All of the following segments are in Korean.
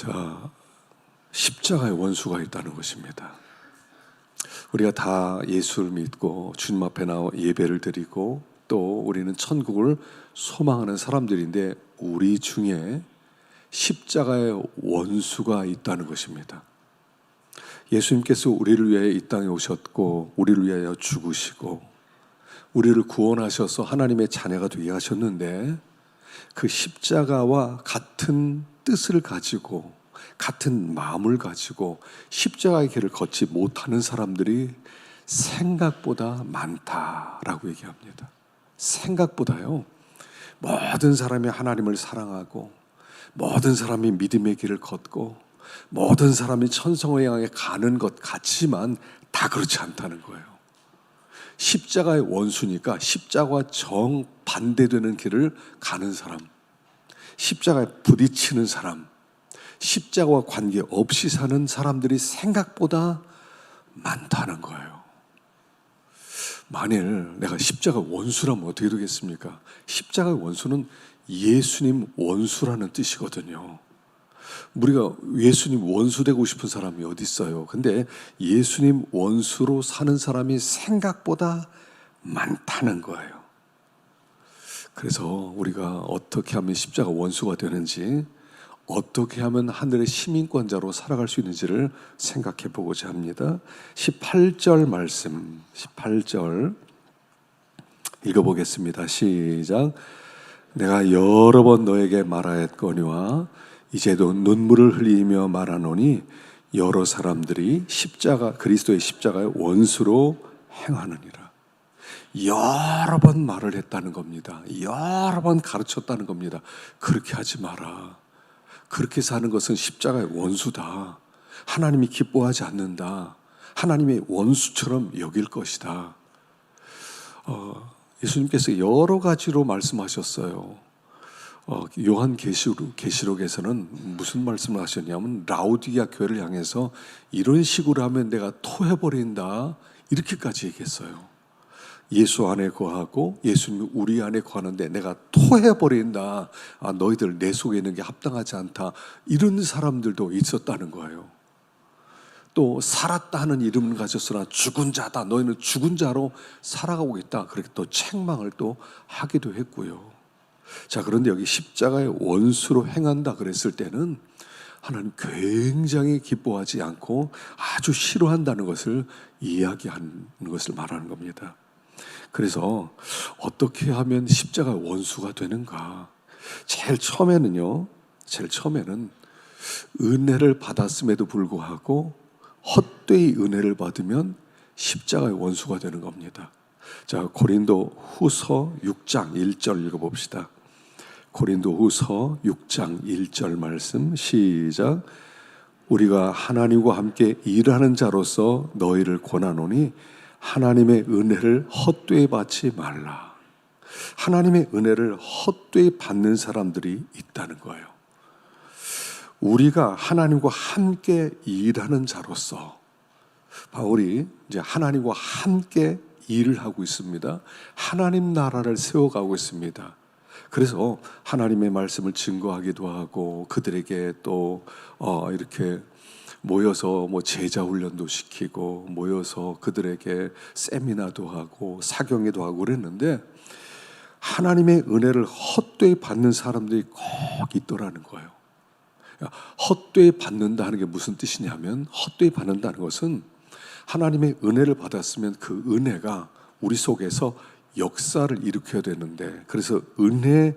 자, 십자가의 원수가 있다는 것입니다. 우리가 다 예수를 믿고 주님 앞에 나와 예배를 드리고 또 우리는 천국을 소망하는 사람들인데 우리 중에 십자가의 원수가 있다는 것입니다. 예수님께서 우리를 위하여 이 땅에 오셨고 우리를 위하여 죽으시고 우리를 구원하셔서 하나님의 자녀가 되게 하셨는데 그 십자가와 같은 뜻을 가지고 같은 마음을 가지고 십자가의 길을 걷지 못하는 사람들이 생각보다 많다라고 얘기합니다. 생각보다요. 모든 사람이 하나님을 사랑하고 모든 사람이 믿음의 길을 걷고 모든 사람이 천성을 향해 가는 것 같지만 다 그렇지 않다는 거예요. 십자가의 원수니까 십자가와 정반대되는 길을 가는 사람, 십자가에 부딪히는 사람, 십자가와 관계없이 사는 사람들이 생각보다 많다는 거예요. 만일 내가 십자가 원수라면 어떻게 되겠습니까? 십자가의 원수는 예수님 원수라는 뜻이거든요. 우리가 예수님 원수 되고 싶은 사람이 어디 있어요? 근데 예수님 원수로 사는 사람이 생각보다 많다는 거예요. 그래서 우리가 어떻게 하면 십자가 원수가 되는지, 어떻게 하면 하늘의 시민권자로 살아갈 수 있는지를 생각해 보고자 합니다. 18절 말씀, 18절 읽어보겠습니다. 시작. 내가 여러 번 너에게 말하였거니와 이제도 눈물을 흘리며 말하노니 여러 사람들이 십자가 그리스도의 십자가의 원수로 행하느니라. 여러 번 말을 했다는 겁니다. 여러 번 가르쳤다는 겁니다. 그렇게 하지 마라. 그렇게 사는 것은 십자가의 원수다. 하나님이 기뻐하지 않는다. 하나님의 원수처럼 여길 것이다. 예수님께서 여러 가지로 말씀하셨어요. 요한 계시록에서는 무슨 말씀을 하셨냐면 라오디게아 교회를 향해서 이런 식으로 하면 내가 토해버린다 이렇게까지 얘기했어요. 예수 안에 거하고 예수님이 우리 안에 거하는데 내가 토해버린다. 너희들 내 속에 있는 게 합당하지 않다. 이런 사람들도 있었다는 거예요. 또 살았다 하는 이름을 가졌으나 죽은 자다. 너희는 죽은 자로 살아가고 있다. 그렇게 또 책망을 또 하기도 했고요. 자, 그런데 여기 십자가의 원수로 행한다 그랬을 때는 하나님 굉장히 기뻐하지 않고 아주 싫어한다는 것을 이야기하는 것을 말하는 겁니다. 그래서 어떻게 하면 십자가 원수가 되는가? 제일 처음에는 은혜를 받았음에도 불구하고 헛되이 은혜를 받으면 십자가의 원수가 되는 겁니다. 자, 고린도 후서 6장 1절 읽어봅시다. 고린도 후서 6장 1절 말씀 시작. 우리가 하나님과 함께 일하는 자로서 너희를 권하노니 하나님의 은혜를 헛되이 받지 말라. 하나님의 은혜를 헛되이 받는 사람들이 있다는 거예요. 우리가 하나님과 함께 일하는 자로서 바울이 이제 하나님과 함께 일을 하고 있습니다. 하나님 나라를 세워가고 있습니다. 그래서 하나님의 말씀을 증거하기도 하고 그들에게 또 이렇게 모여서 제자 훈련도 시키고 모여서 그들에게 세미나도 하고 사경회도 하고 그랬는데 하나님의 은혜를 헛되이 받는 사람들이 꼭 있더라는 거예요. 헛되이 받는다 하는 게 무슨 뜻이냐면 헛되이 받는다는 것은 하나님의 은혜를 받았으면 그 은혜가 우리 속에서 역사를 일으켜야 되는데 그래서 은혜의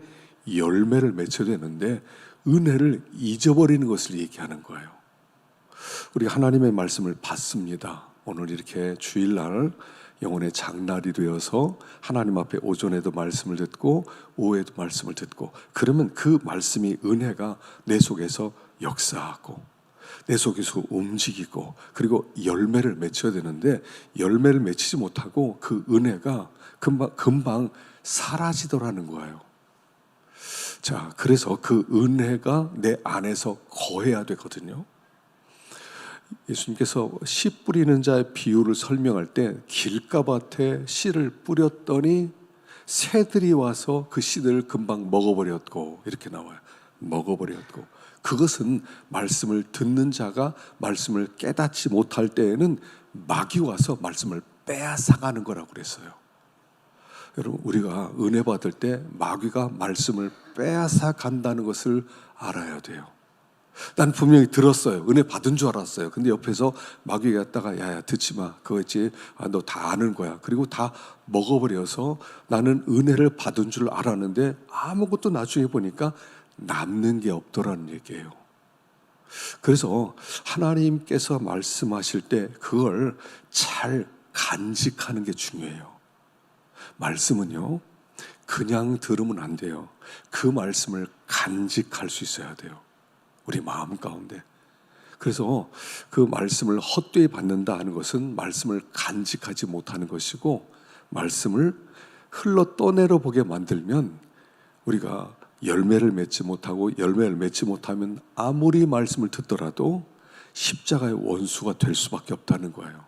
열매를 맺혀야 되는데 은혜를 잊어버리는 것을 얘기하는 거예요. 우리가 하나님의 말씀을 받습니다. 오늘 이렇게 주일날 영혼의 장날이 되어서 하나님 앞에 오전에도 말씀을 듣고 오후에도 말씀을 듣고 그러면 그 말씀이 은혜가 내 속에서 역사하고 내 속에서 움직이고 그리고 열매를 맺혀야 되는데 열매를 맺히지 못하고 그 은혜가 금방 사라지더라는 거예요. 자, 그래서 그 은혜가 내 안에서 거해야 되거든요. 예수님께서 씨 뿌리는 자의 비유를 설명할 때 길가밭에 씨를 뿌렸더니 새들이 와서 그 씨들을 금방 먹어버렸고 이렇게 나와요. 먹어버렸고, 그것은 말씀을 듣는 자가 말씀을 깨닫지 못할 때에는 마귀 와서 말씀을 빼앗아가는 거라고 그랬어요. 여러분, 우리가 은혜 받을 때 마귀가 말씀을 빼앗아 간다는 것을 알아야 돼요. 난 분명히 들었어요. 은혜 받은 줄 알았어요. 근데 옆에서 마귀가 왔다가 야야 듣지 마. 그거 있지. 너 다 아는 거야. 그리고 다 먹어버려서 나는 은혜를 받은 줄 알았는데 아무것도 나중에 보니까 남는 게 없더라는 얘기예요. 그래서 하나님께서 말씀하실 때 그걸 잘 간직하는 게 중요해요. 말씀은요, 그냥 들으면 안 돼요. 그 말씀을 간직할 수 있어야 돼요. 우리 마음 가운데. 그래서 그 말씀을 헛되이 받는다 하는 것은 말씀을 간직하지 못하는 것이고, 말씀을 흘러 떠내려 보게 만들면 우리가 열매를 맺지 못하고, 열매를 맺지 못하면 아무리 말씀을 듣더라도 십자가의 원수가 될 수밖에 없다는 거예요.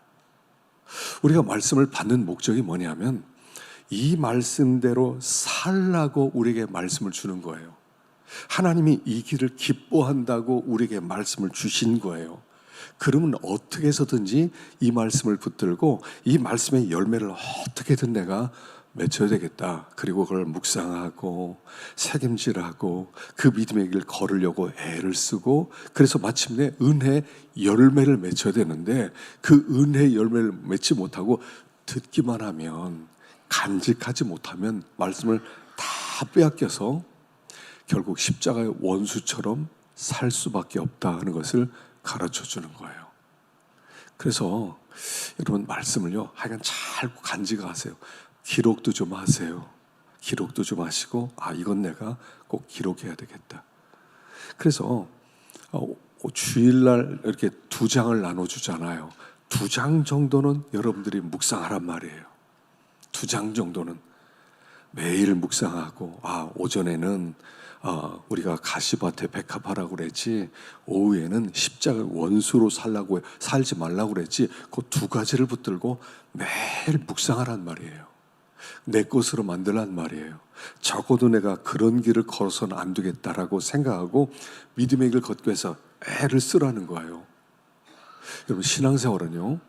우리가 말씀을 받는 목적이 뭐냐면 이 말씀대로 살라고 우리에게 말씀을 주는 거예요. 하나님이 이 길을 기뻐한다고 우리에게 말씀을 주신 거예요. 그러면 어떻게 해서든지 이 말씀을 붙들고 이 말씀의 열매를 어떻게든 내가 맺혀야 되겠다. 그리고 그걸 묵상하고 책임질하고 그 믿음의 길 걸으려고 애를 쓰고, 그래서 마침내 은혜 열매를 맺혀야 되는데 그 은혜 열매를 맺지 못하고 듣기만 하면, 간직하지 못하면 말씀을 다 빼앗겨서 결국 십자가의 원수처럼 살 수밖에 없다는 것을 가르쳐 주는 거예요. 그래서 여러분, 말씀을요 하여간 잘 간직하세요. 기록도 좀 하세요. 기록도 좀 하시고, 이건 내가 꼭 기록해야 되겠다. 그래서 주일날 이렇게 2장을 나눠주잖아요. 2장 정도는 여러분들이 묵상하란 말이에요. 2장 정도는 매일 묵상하고, 오전에는 우리가 가시밭에 백합하라고 그랬지, 오후에는 십자가 원수로 살지 말라고 그랬지, 그 2가지를 붙들고 매일 묵상하란 말이에요. 내 것으로 만들란 말이에요. 적어도 내가 그런 길을 걸어서는 안 되겠다라고 생각하고 믿음의 길 걷기 위해서 애를 쓰라는 거예요. 여러분, 신앙생활은요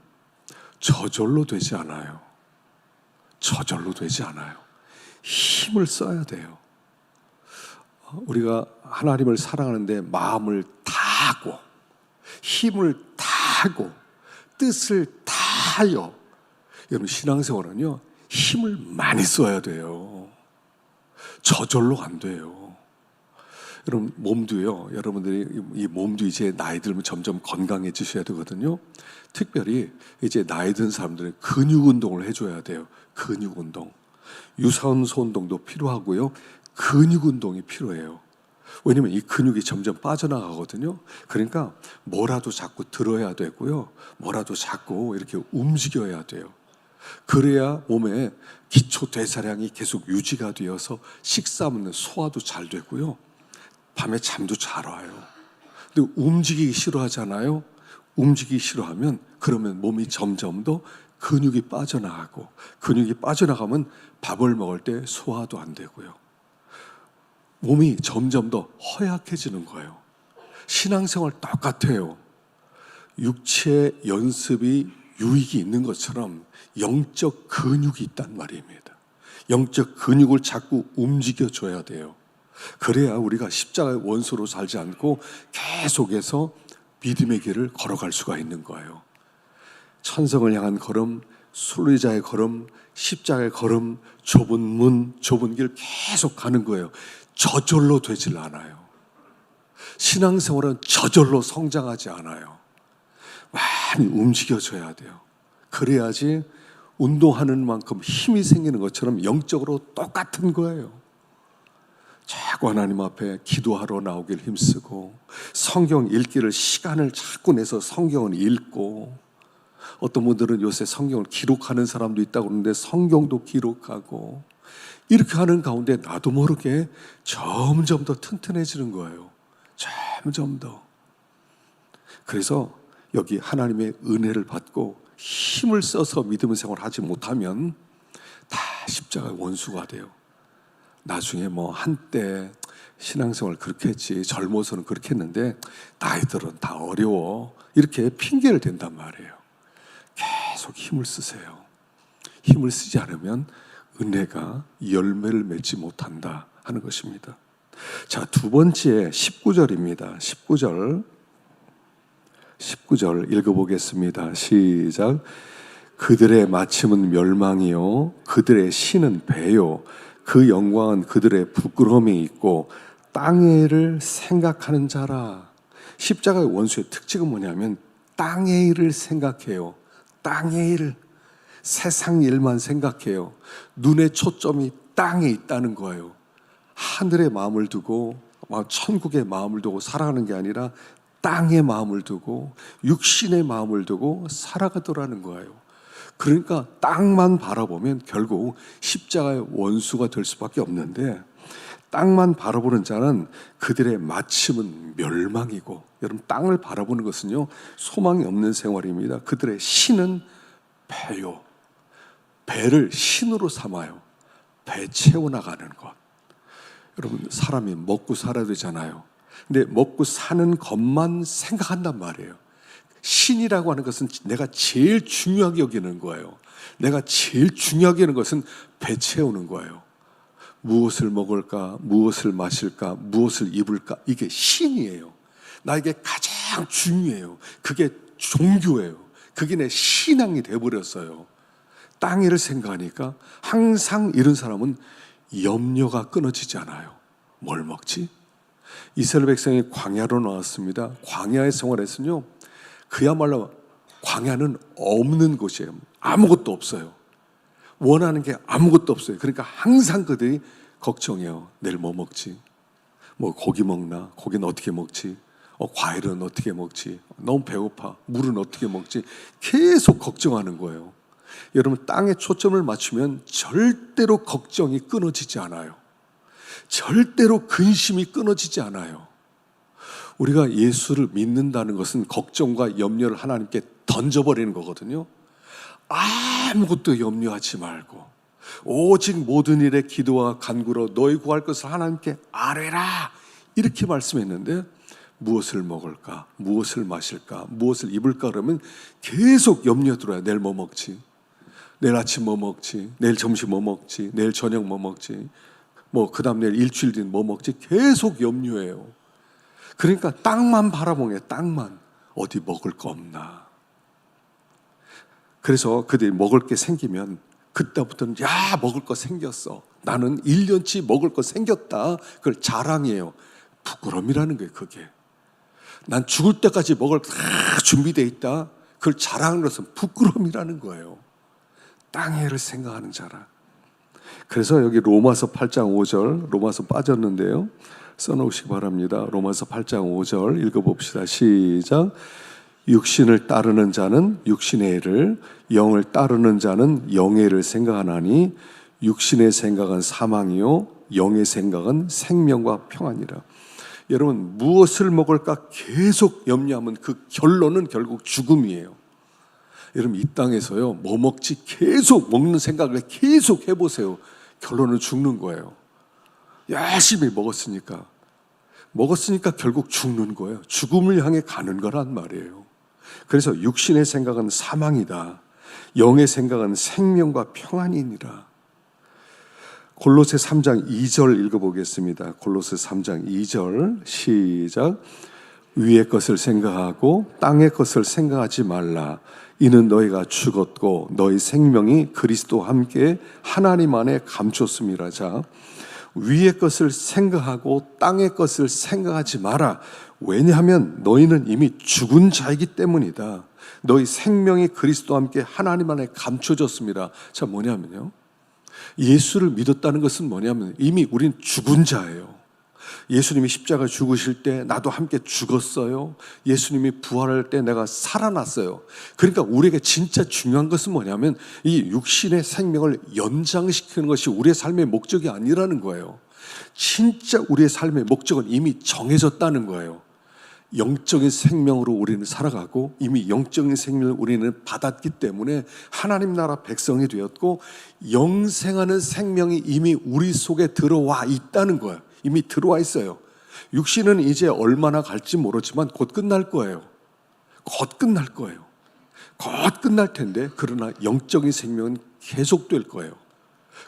저절로 되지 않아요. 저절로 되지 않아요. 힘을 써야 돼요. 우리가 하나님을 사랑하는데 마음을 다하고 힘을 다하고 뜻을 다하여, 여러분 신앙생활은요 힘을 많이 써야 돼요. 저절로 안 돼요. 여러분, 몸도요, 여러분들이 이 몸도 이제 나이 들면 점점 건강해지셔야 되거든요. 특별히 이제 나이 든 사람들은 근육 운동을 해줘야 돼요. 근육 운동, 유산소 운동도 필요하고요, 근육 운동이 필요해요. 왜냐면 이 근육이 점점 빠져나가거든요. 그러니까 뭐라도 자꾸 들어야 되고요, 뭐라도 자꾸 이렇게 움직여야 돼요. 그래야 몸에 기초 대사량이 계속 유지가 되어서 식사하면 소화도 잘 되고요, 밤에 잠도 잘 와요. 근데 움직이기 싫어하잖아요. 움직이기 싫어하면 그러면 몸이 점점 더 근육이 빠져나가고, 근육이 빠져나가면 밥을 먹을 때 소화도 안 되고요, 몸이 점점 더 허약해지는 거예요. 신앙생활 똑같아요. 육체 연습이 유익이 있는 것처럼 영적 근육이 있단 말입니다. 영적 근육을 자꾸 움직여줘야 돼요. 그래야 우리가 십자가의 원수로 살지 않고 계속해서 믿음의 길을 걸어갈 수가 있는 거예요. 천성을 향한 걸음, 순리자의 걸음, 십자가의 걸음, 좁은 문, 좁은 길 계속 가는 거예요. 저절로 되질 않아요. 신앙생활은 저절로 성장하지 않아요. 많이 움직여줘야 돼요. 그래야지 운동하는 만큼 힘이 생기는 것처럼 영적으로 똑같은 거예요. 자꾸 하나님 앞에 기도하러 나오길 힘쓰고, 성경 읽기를 시간을 자꾸 내서 성경을 읽고, 어떤 분들은 요새 성경을 기록하는 사람도 있다고 그러는데 성경도 기록하고, 이렇게 하는 가운데 나도 모르게 점점 더 튼튼해지는 거예요. 점점 더. 그래서 여기 하나님의 은혜를 받고 힘을 써서 믿음의 생활을 하지 못하면 다 십자가의 원수가 돼요. 나중에 한때 신앙생활 그렇게 했지, 젊어서는 그렇게 했는데 나이들은 다 어려워, 이렇게 핑계를 댄단 말이에요. 계속 힘을 쓰세요. 힘을 쓰지 않으면 은혜가 열매를 맺지 못한다 하는 것입니다. 자, 두 번째 19절입니다. 19절 읽어보겠습니다. 시작. 그들의 마침은 멸망이요 그들의 신은 배요 그 영광은 그들의 부끄러움이 있고 땅의 일을 생각하는 자라. 십자가의 원수의 특징은 뭐냐면 땅의 일을 생각해요. 땅의 일, 세상 일만 생각해요. 눈의 초점이 땅에 있다는 거예요. 하늘에 마음을 두고 천국에 마음을 두고 살아가는 게 아니라 땅에 마음을 두고 육신의 마음을 두고 살아가더라는 거예요. 그러니까 땅만 바라보면 결국 십자가의 원수가 될 수밖에 없는데, 땅만 바라보는 자는 그들의 마침은 멸망이고, 여러분 땅을 바라보는 것은요 소망이 없는 생활입니다. 그들의 신은 배요. 배를 신으로 삼아요. 배 채워나가는 것. 여러분 사람이 먹고 살아야 되잖아요. 근데 먹고 사는 것만 생각한단 말이에요. 신이라고 하는 것은 내가 제일 중요하게 여기는 거예요. 내가 제일 중요하게 여기는 것은 배 채우는 거예요. 무엇을 먹을까, 무엇을 마실까, 무엇을 입을까, 이게 신이에요. 나에게 가장 중요해요. 그게 종교예요. 그게 내 신앙이 돼버렸어요. 땅 일을 생각하니까 항상 이런 사람은 염려가 끊어지지 않아요. 뭘 먹지? 이스라엘 백성이 광야로 나왔습니다. 광야의 생활에서는요, 그야말로 광야는 없는 곳이에요. 아무것도 없어요. 원하는 게 아무것도 없어요. 그러니까 항상 그들이 걱정해요. 내일 뭐 먹지? 뭐 고기 먹나? 고기는 어떻게 먹지? 과일은 어떻게 먹지? 너무 배고파. 물은 어떻게 먹지? 계속 걱정하는 거예요. 여러분 땅에 초점을 맞추면 절대로 걱정이 끊어지지 않아요. 절대로 근심이 끊어지지 않아요. 우리가 예수를 믿는다는 것은 걱정과 염려를 하나님께 던져버리는 거거든요. 아무것도 염려하지 말고 오직 모든 일에 기도와 간구로 너희 구할 것을 하나님께 아뢰라, 이렇게 말씀했는데, 무엇을 먹을까, 무엇을 마실까, 무엇을 입을까 그러면 계속 염려 들어요. 내일 뭐 먹지? 내일 아침 뭐 먹지? 내일 점심 뭐 먹지? 내일 저녁 뭐 먹지? 그 다음 내일 일주일 뒤는 뭐 먹지? 계속 염려해요. 그러니까 땅만 바라보게, 땅만. 어디 먹을 거 없나? 그래서 그들이 먹을 게 생기면 그때부터는 야, 먹을 거 생겼어. 나는 1년치 먹을 거 생겼다. 그걸 자랑이에요. 부끄러움이라는 거예요, 그게. 난 죽을 때까지 먹을 거 다 준비되어 있다. 그걸 자랑하는 것은 부끄러움이라는 거예요. 땅의 일을 생각하는 자라. 그래서 여기 로마서 8장 5절, 로마서 빠졌는데요. 써놓으시기 바랍니다. 로마서 8장 5절 읽어봅시다. 시작. 육신을 따르는 자는 육신의 일을, 영을 따르는 자는 영의 일을 생각하나니 육신의 생각은 사망이요 영의 생각은 생명과 평안이라. 여러분 무엇을 먹을까 계속 염려하면 그 결론은 결국 죽음이에요. 여러분 이 땅에서요 뭐 먹지 계속 먹는 생각을 계속 해보세요. 결론은 죽는 거예요. 열심히 먹었으니까 결국 죽는 거예요. 죽음을 향해 가는 거란 말이에요. 그래서 육신의 생각은 사망이다. 영의 생각은 생명과 평안이니라. 골로새 3장 2절 읽어보겠습니다. 골로새 3장 2절 시작. 위의 것을 생각하고 땅의 것을 생각하지 말라. 이는 너희가 죽었고 너희 생명이 그리스도와 함께 하나님 안에 감췄음이라. 자, 위의 것을 생각하고 땅의 것을 생각하지 마라. 왜냐하면 너희는 이미 죽은 자이기 때문이다. 너희 생명이 그리스도와 함께 하나님 안에 감춰졌습니다. 자, 뭐냐면요, 예수를 믿었다는 것은 뭐냐면 이미 우린 죽은 자예요. 예수님이 십자가 죽으실 때 나도 함께 죽었어요. 예수님이 부활할 때 내가 살아났어요. 그러니까 우리에게 진짜 중요한 것은 뭐냐면 이 육신의 생명을 연장시키는 것이 우리의 삶의 목적이 아니라는 거예요. 진짜 우리의 삶의 목적은 이미 정해졌다는 거예요. 영적인 생명으로 우리는 살아가고 이미 영적인 생명을 우리는 받았기 때문에 하나님 나라 백성이 되었고 영생하는 생명이 이미 우리 속에 들어와 있다는 거예요. 이미 들어와 있어요. 육신은 이제 얼마나 갈지 모르지만 곧 끝날 거예요. 곧 끝날 거예요. 곧 끝날 텐데 그러나 영적인 생명은 계속될 거예요.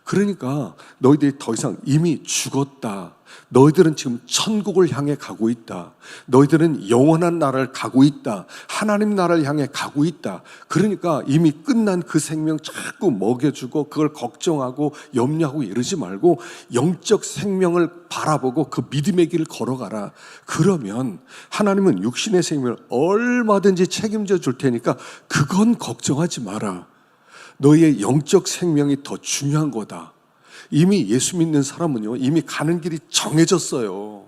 그러니까 너희들이 더 이상 이미 죽었다. 너희들은 지금 천국을 향해 가고 있다. 너희들은 영원한 나라를 가고 있다. 하나님 나라를 향해 가고 있다. 그러니까 이미 끝난 그 생명 자꾸 먹여주고 그걸 걱정하고 염려하고 이러지 말고 영적 생명을 바라보고 그 믿음의 길을 걸어가라. 그러면 하나님은 육신의 생명을 얼마든지 책임져 줄 테니까 그건 걱정하지 마라. 너희의 영적 생명이 더 중요한 거다. 이미 예수 믿는 사람은요, 이미 가는 길이 정해졌어요.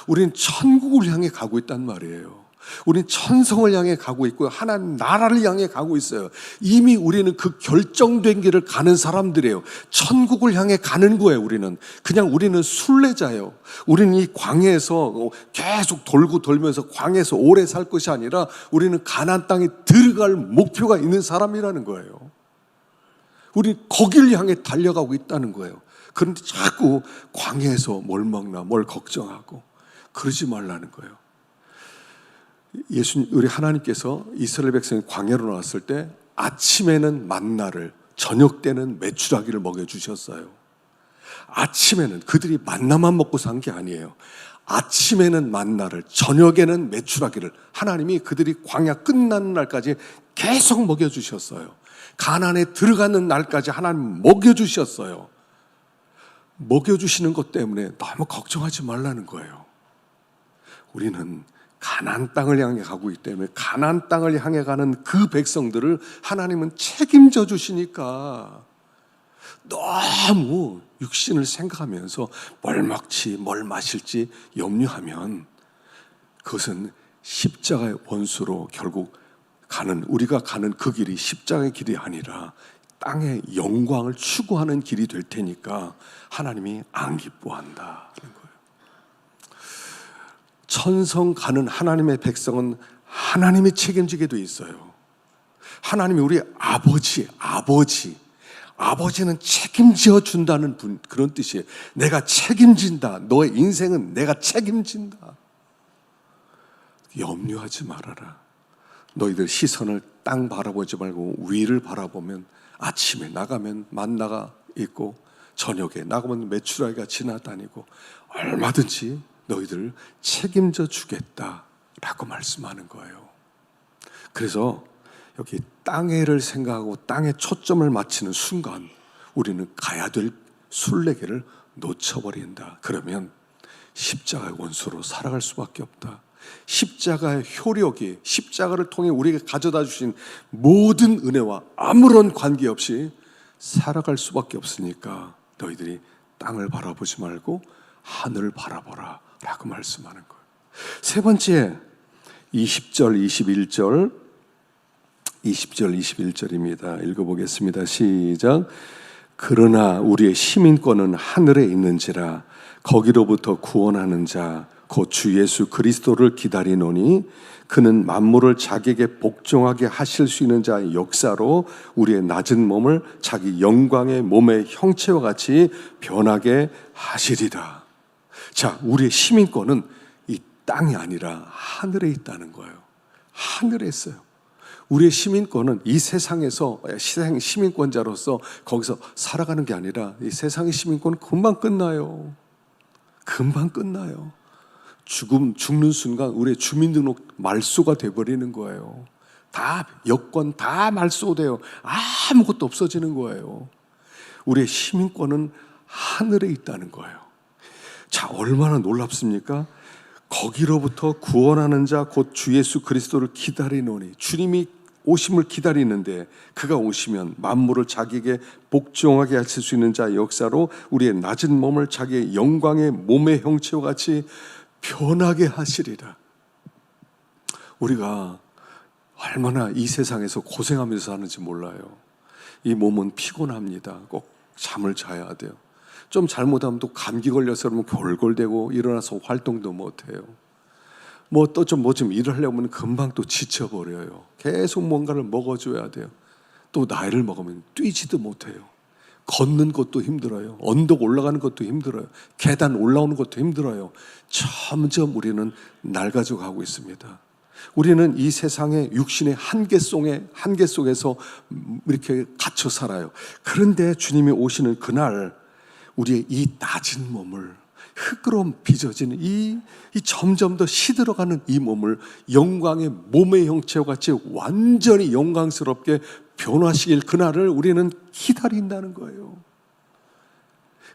우리는 천국을 향해 가고 있단 말이에요. 우리는 천성을 향해 가고 있고 하나님 나라를 향해 가고 있어요. 이미 우리는 그 결정된 길을 가는 사람들이에요. 천국을 향해 가는 거예요. 우리는 순례자예요. 우리는 이 광야에서 계속 돌고 돌면서 광야에서 오래 살 것이 아니라 우리는 가나안 땅에 들어갈 목표가 있는 사람이라는 거예요. 우리 거기를 향해 달려가고 있다는 거예요. 그런데 자꾸 광야에서 뭘 먹나 뭘 걱정하고 그러지 말라는 거예요. 우리 하나님께서 이스라엘 백성이 광야로 나왔을 때 아침에는 만나를, 저녁 때는 메추라기를 먹여주셨어요. 아침에는 그들이 만나만 먹고 산 게 아니에요. 아침에는 만나를, 저녁에는 메추라기를 하나님이 그들이 광야 끝나는 날까지 계속 먹여주셨어요. 가나안에 들어가는 날까지 하나님 먹여주셨어요. 먹여주시는 것 때문에 너무 걱정하지 말라는 거예요. 우리는 가나안 땅을 향해 가고 있기 때문에 가나안 땅을 향해 가는 그 백성들을 하나님은 책임져 주시니까 너무 육신을 생각하면서 뭘 먹지 뭘 마실지 염려하면 그것은 십자가의 원수로 결국 우리가 가는 그 길이 십자가의 길이 아니라 땅의 영광을 추구하는 길이 될 테니까 하나님이 안 기뻐한다는 거예요. 천성 가는 하나님의 백성은 하나님이 책임지게 돼 있어요. 하나님이 우리 아버지는 책임져 준다는 그런 뜻이에요. 내가 책임진다. 너의 인생은 내가 책임진다. 염려하지 말아라. 너희들 시선을 땅 바라보지 말고 위를 바라보면 아침에 나가면 만나가 있고 저녁에 나가면 메추라기가 지나다니고 얼마든지 너희들을 책임져 주겠다라고 말씀하는 거예요. 그래서 여기 땅에를 생각하고 땅에 초점을 맞추는 순간 우리는 가야 될 순례길을 놓쳐버린다. 그러면 십자가의 원수로 살아갈 수밖에 없다. 십자가의 효력이 십자가를 통해 우리에게 가져다 주신 모든 은혜와 아무런 관계없이 살아갈 수밖에 없으니까 너희들이 땅을 바라보지 말고 하늘을 바라보라 라고 말씀하는 거예요. 세 번째 20절 21절입니다. 읽어보겠습니다. 시작. 그러나 우리의 시민권은 하늘에 있는지라 거기로부터 구원하는 자 곧 주 예수 그리스도를 기다리노니 그는 만물을 자기에게 복종하게 하실 수 있는 자의 역사로 우리의 낮은 몸을 자기 영광의 몸의 형체와 같이 변하게 하시리라. 자, 우리의 시민권은 이 땅이 아니라 하늘에 있다는 거예요. 하늘에 있어요. 우리의 시민권은 이 세상에서 시민권자로서 거기서 살아가는 게 아니라 이 세상의 시민권은 금방 끝나요. 금방 끝나요. 죽는 순간 우리의 주민등록 말소가 돼버리는 거예요. 다 여권 다 말소돼요. 아무것도 없어지는 거예요. 우리의 시민권은 하늘에 있다는 거예요. 자, 얼마나 놀랍습니까? 거기로부터 구원하는 자 곧 주 예수 그리스도를 기다리노니 주님이 오심을 기다리는데 그가 오시면 만물을 자기에게 복종하게 하실 수 있는 자의 역사로 우리의 낮은 몸을 자기의 영광의 몸의 형체와 같이 변하게 하시리라. 우리가 얼마나 이 세상에서 고생하면서 사는지 몰라요. 이 몸은 피곤합니다. 꼭 잠을 자야 돼요. 좀 잘못하면 또 감기 걸려서 그러면 골골대고 일어나서 활동도 못해요. 좀 일을 하려면 금방 또 지쳐버려요. 계속 뭔가를 먹어줘야 돼요. 또 나이를 먹으면 뛰지도 못해요. 걷는 것도 힘들어요. 언덕 올라가는 것도 힘들어요. 계단 올라오는 것도 힘들어요. 점점 우리는 낡아져 가고 있습니다. 우리는 이 세상의 육신의 한계 속에서 이렇게 갇혀 살아요. 그런데 주님이 오시는 그날 우리의 이 낮은 몸을, 흙으로 빚어지는 이 점점 더 시들어가는 이 몸을 영광의 몸의 형체와 같이 완전히 영광스럽게 변화시킬 그날을 우리는 기다린다는 거예요.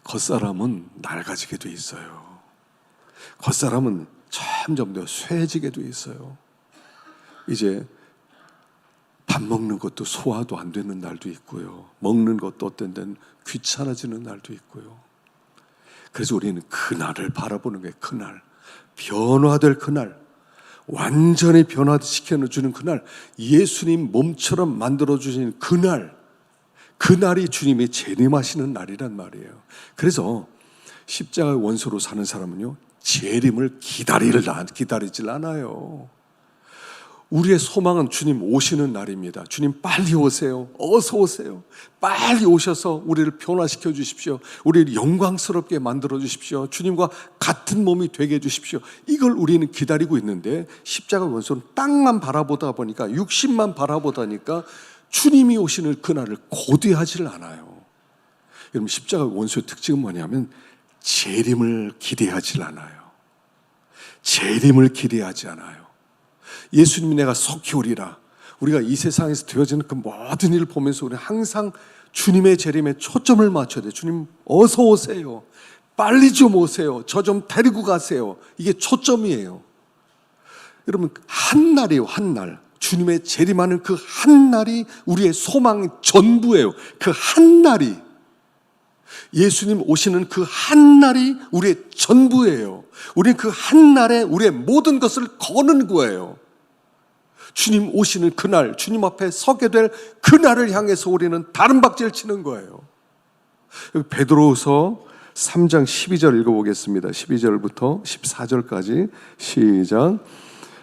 겉사람은 낡아지게 돼 있어요. 겉사람은 점점 더 쇠해지게 돼 있어요. 이제 밥 먹는 것도 소화도 안 되는 날도 있고요. 먹는 것도 어떤 데는 귀찮아지는 날도 있고요. 그래서 우리는 그날을 바라보는 거예요. 그날, 변화될 그날, 완전히 변화시켜주는 그날, 예수님 몸처럼 만들어주신 그날이 주님이 재림하시는 날이란 말이에요. 그래서 십자가의 원수로 사는 사람은요, 재림을 기다리질 않아요. 우리의 소망은 주님 오시는 날입니다. 주님 빨리 오세요. 어서 오세요. 빨리 오셔서 우리를 변화시켜 주십시오. 우리를 영광스럽게 만들어 주십시오. 주님과 같은 몸이 되게 해 주십시오. 이걸 우리는 기다리고 있는데 십자가 원수는 땅만 바라보다 보니까, 육신만 바라보다니까 주님이 오시는 그날을 고대하지를 않아요. 여러분, 십자가 원수의 특징은 뭐냐면 재림을 기대하지 않아요. 재림을 기대하지 않아요. 예수님이 내가 속히 오리라. 우리가 이 세상에서 되어지는 그 모든 일을 보면서 우리 항상 주님의 재림에 초점을 맞춰야 돼요. 주님 어서 오세요. 빨리 좀 오세요. 저 좀 데리고 가세요. 이게 초점이에요. 여러분, 한 날이에요. 한 날. 주님의 재림하는 그 한 날이 우리의 소망 전부예요. 그 한 날이, 예수님 오시는 그 한 날이 우리의 전부예요. 우리는 그 한 날에 우리의 모든 것을 거는 거예요. 주님 오시는 그날, 주님 앞에 서게 될 그날을 향해서 우리는 다른 박제를 치는 거예요. 베드로후서 3장 12절 읽어보겠습니다. 12절부터 14절까지 시작.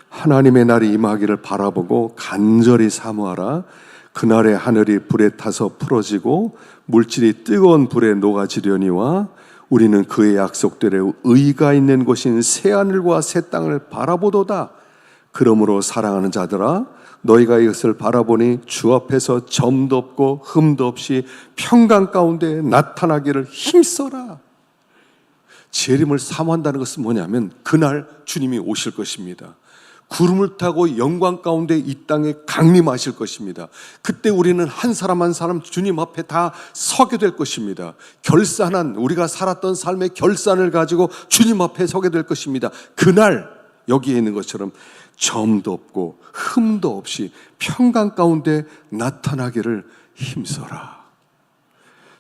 하나님의 날이 임하기를 바라보고 간절히 사모하라. 그날에 하늘이 불에 타서 풀어지고 물질이 뜨거운 불에 녹아지려니와 우리는 그의 약속대로 의가 있는 곳인 새하늘과 새 땅을 바라보도다. 그러므로 사랑하는 자들아, 너희가 이것을 바라보니 주 앞에서 점도 없고 흠도 없이 평강 가운데 나타나기를 힘써라. 재림을 사모한다는 것은 뭐냐면 그날 주님이 오실 것입니다. 구름을 타고 영광 가운데 이 땅에 강림하실 것입니다. 그때 우리는 한 사람 한 사람 주님 앞에 다 서게 될 것입니다. 결산한, 우리가 살았던 삶의 결산을 가지고 주님 앞에 서게 될 것입니다. 그날 여기에 있는 것처럼 점도 없고 흠도 없이 평강 가운데 나타나기를 힘써라.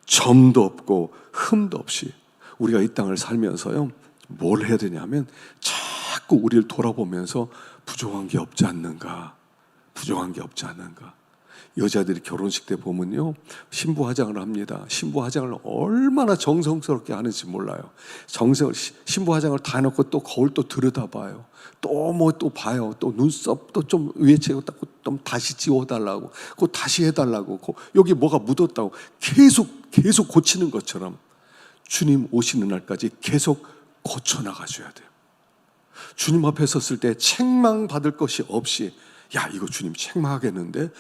점도 없고 흠도 없이. 우리가 이 땅을 살면서요, 뭘 해야 되냐면 자꾸 우리를 돌아보면서 부족한 게 없지 않는가, 부족한 게 없지 않는가. 여자들이 결혼식 때 보면요, 신부 화장을 합니다. 신부 화장을 얼마나 정성스럽게 하는지 몰라요. 신부 화장을 다 해놓고 또 거울 또 들여다봐요. 또 봐요. 또 눈썹 또 좀 위에 채우고 좀 다시 지워달라고, 그거 다시 해달라고, 여기 뭐가 묻었다고 계속 고치는 것처럼 주님 오시는 날까지 계속 고쳐나가줘야 돼요. 주님 앞에 섰을 때 책망받을 것이 없이, 야, 이거 주님 책망하겠는데?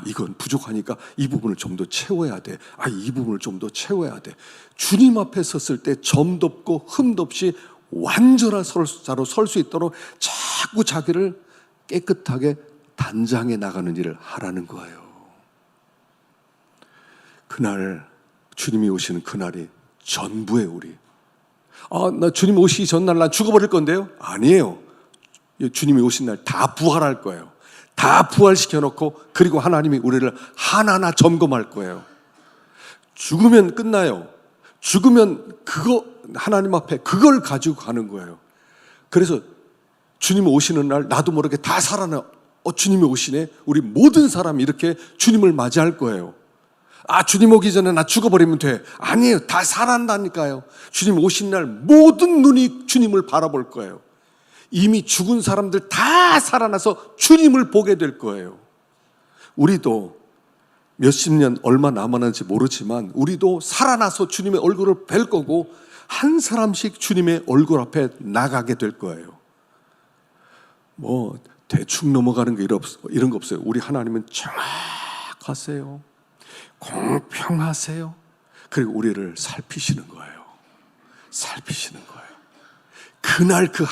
이건 부족하니까 이 부분을 좀 더 채워야 돼. 이 부분을 좀 더 채워야 돼. 주님 앞에 섰을 때 점도 없고 흠도 없이 완전한 자로 설 수 있도록 자꾸 자기를 깨끗하게 단장해 나가는 일을 하라는 거예요. 그날, 주님이 오시는 그날이 전부예요, 우리. 나 주님 오시기 전날 난 죽어버릴 건데요? 아니에요. 주님이 오신 날 다 부활할 거예요. 다 부활시켜놓고, 그리고 하나님이 우리를 하나하나 점검할 거예요. 죽으면 끝나요. 죽으면 하나님 앞에 그걸 가지고 가는 거예요. 그래서 주님이 오시는 날 나도 모르게 다 살아나. 주님이 오시네. 우리 모든 사람이 이렇게 주님을 맞이할 거예요. 주님 오기 전에 나 죽어버리면 돼. 아니에요. 다 살아난다니까요. 주님 오신 날 모든 눈이 주님을 바라볼 거예요. 이미 죽은 사람들 다 살아나서 주님을 보게 될 거예요. 우리도 몇십 년 얼마 남았는지 모르지만 우리도 살아나서 주님의 얼굴을 뵐 거고 한 사람씩 주님의 얼굴 앞에 나가게 될 거예요. 뭐 대충 넘어가는 게 이런 거 없어요. 우리 하나님은 정확하세요. 공평하세요. 그리고 우리를 살피시는 거예요. 살피시는 거예요. 그날 그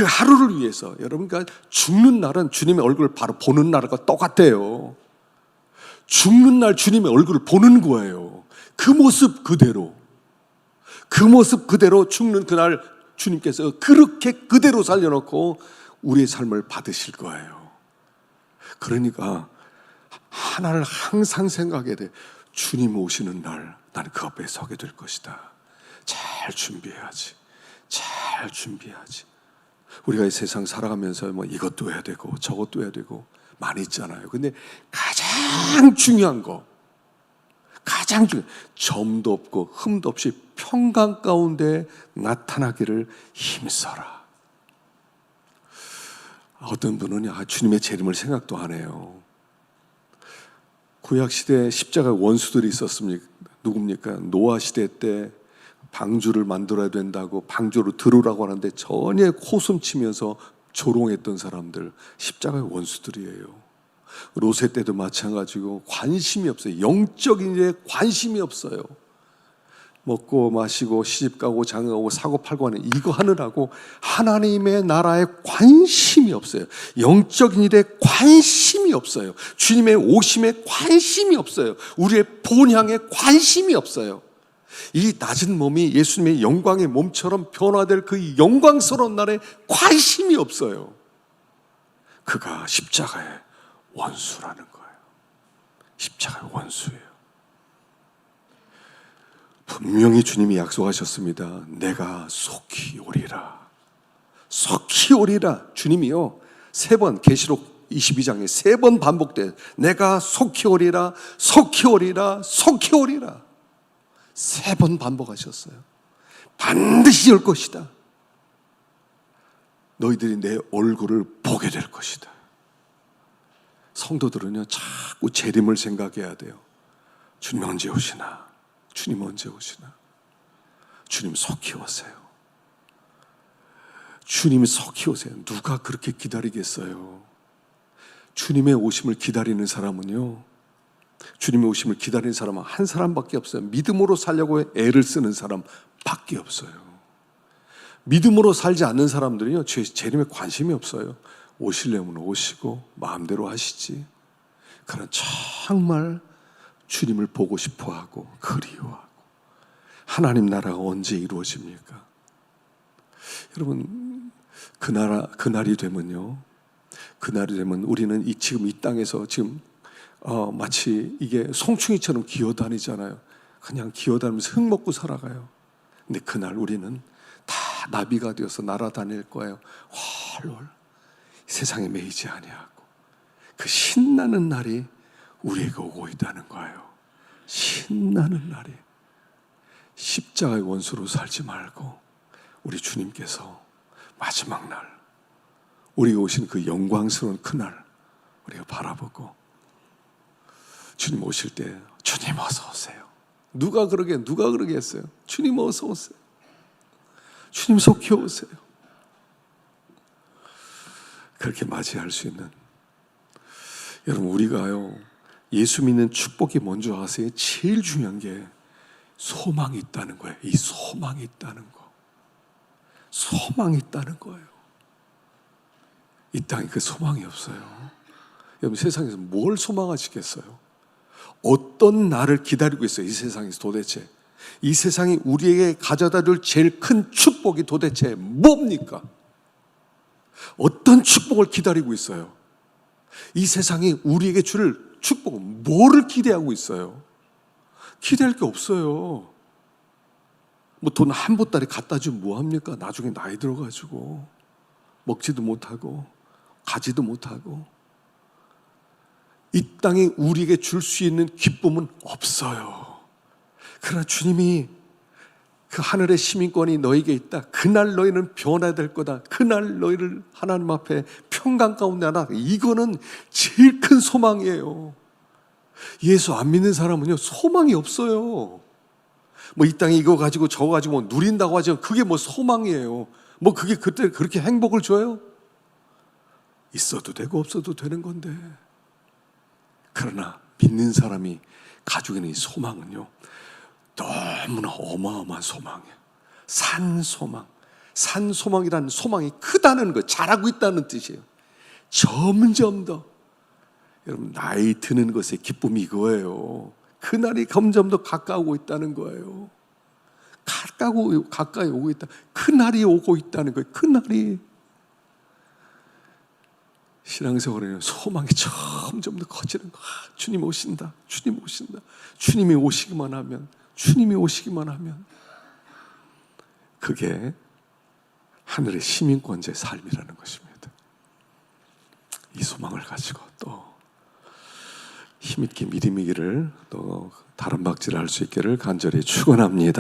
하루를 위해서 여러분과 죽는 날은 주님의 얼굴을 바로 보는 날과 똑같아요. 죽는 날 주님의 얼굴을 보는 거예요. 그 모습 그대로 죽는 그날 주님께서 그렇게 그대로 살려놓고 우리의 삶을 받으실 거예요. 그러니까 하나를 항상 생각해야 돼. 주님 오시는 날 나는 그 앞에 서게 될 것이다. 잘 준비해야지. 우리가 이 세상 살아가면서 뭐 이것도 해야 되고 저것도 해야 되고 많이 있잖아요. 근데 가장 중요한 거, 점도 없고 흠도 없이 평강 가운데 나타나기를 힘써라. 어떤 분은 주님의 재림을 생각도 안 해요. 구약시대에 십자가 원수들이 있었습니까? 누굽니까? 노아 시대 때 방주를 만들어야 된다고 방주로 들어오라고 하는데 전혀 코숨치면서 조롱했던 사람들, 십자가의 원수들이에요. 롯의 때도 마찬가지고 관심이 없어요. 영적인 일에 관심이 없어요. 먹고 마시고 시집가고 장가가고 사고 팔고 하는 이거 하느라고 하나님의 나라에 관심이 없어요. 영적인 일에 관심이 없어요. 주님의 오심에 관심이 없어요. 우리의 본향에 관심이 없어요. 이 낮은 몸이 예수님의 영광의 몸처럼 변화될 그 영광스러운 날에 관심이 없어요. 그가 십자가의 원수라는 거예요. 십자가의 원수예요. 분명히 주님이 약속하셨습니다. 내가 속히 오리라. 속히 오리라. 주님이요 3번 계시록 22장에 3번 반복돼. 내가 속히 오리라. 속히 오리라. 속히 오리라. 3번 반복하셨어요. 반드시 올 것이다. 너희들이 내 얼굴을 보게 될 것이다. 성도들은요 자꾸 재림을 생각해야 돼요. 주님 언제 오시나? 주님 언제 오시나? 주님 속히 오세요. 주님 속히 오세요. 누가 그렇게 기다리겠어요? 주님의 오심을 기다리는 사람은요, 주님의 오심을 기다리는 사람은 한 사람밖에 없어요. 믿음으로 살려고 애를 쓰는 사람밖에 없어요. 믿음으로 살지 않는 사람들은요 재림에 관심이 없어요. 오시려면 오시고 마음대로 하시지. 그러나 정말 주님을 보고 싶어하고 그리워하고 하나님 나라가 언제 이루어집니까? 여러분 그날이 되면요, 그날이 되면 우리는 지금 이 땅에서 지금 마치 이게 송충이처럼 기어다니잖아요. 그냥 기어다니면서 흙 먹고 살아가요. 근데 그날 우리는 다 나비가 되어서 날아다닐 거예요. 훨훨 세상에 매이지 아니하고. 그 신나는 날이 우리에게 오고 있다는 거예요. 신나는 날이. 십자가의 원수로 살지 말고 우리 주님께서 마지막 날 우리가 오신 그 영광스러운 그날 우리가 바라보고 주님 오실 때 주님 어서 오세요. 누가 그러게 했어요? 주님 어서 오세요. 주님 속히 오세요. 그렇게 맞이할 수 있는, 여러분 우리가요 예수 믿는 축복이 뭔지 아세요? 제일 중요한 게 소망이 있다는 거예요. 이 소망이 있다는 거. 소망이 있다는 거예요. 이 땅에 그 소망이 없어요. 여러분 세상에서 뭘 소망하시겠어요? 어떤 날을 기다리고 있어요? 이 세상에서 도대체 이 세상이 우리에게 가져다 줄 제일 큰 축복이 도대체 뭡니까? 어떤 축복을 기다리고 있어요? 이 세상이 우리에게 줄 축복은 뭐를 기대하고 있어요? 기대할 게 없어요. 뭐 돈 한 보따리 갖다 주면 뭐합니까? 나중에 나이 들어가지고 먹지도 못하고 가지도 못하고. 이 땅에 우리에게 줄 수 있는 기쁨은 없어요. 그러나 주님이 그 하늘의 시민권이 너에게 있다. 그날 너희는 변화될 거다. 그날 너희를 하나님 앞에 평강 가운데 하나, 이거는 제일 큰 소망이에요. 예수 안 믿는 사람은요, 소망이 없어요. 뭐 이 땅에 이거 가지고 저거 가지고 뭐 누린다고 하지만 그게 뭐 소망이에요. 뭐 그게 그때 그렇게 행복을 줘요? 있어도 되고 없어도 되는 건데. 그러나 믿는 사람이 가지고 있는 이 소망은요, 너무나 어마어마한 소망이에요. 산소망. 산소망이라는 소망이 크다는 거, 잘하고 있다는 뜻이에요. 점점 더. 여러분, 나이 드는 것의 기쁨이 이거예요. 그날이 점점 더 가까우고 있다는 거예요. 가까이 오고 있다. 그날이 오고 있다는 거예요. 그날이. 신앙생활에는 소망이 점점 더 커지는 거야. 주님 오신다. 주님 오신다. 주님이 오시기만 하면, 주님이 오시기만 하면. 그게 하늘의 시민권자의 삶이라는 것입니다. 이 소망을 가지고 또 힘있게 믿음이기를, 또 다른 박질을 할 수 있기를 간절히 축원합니다.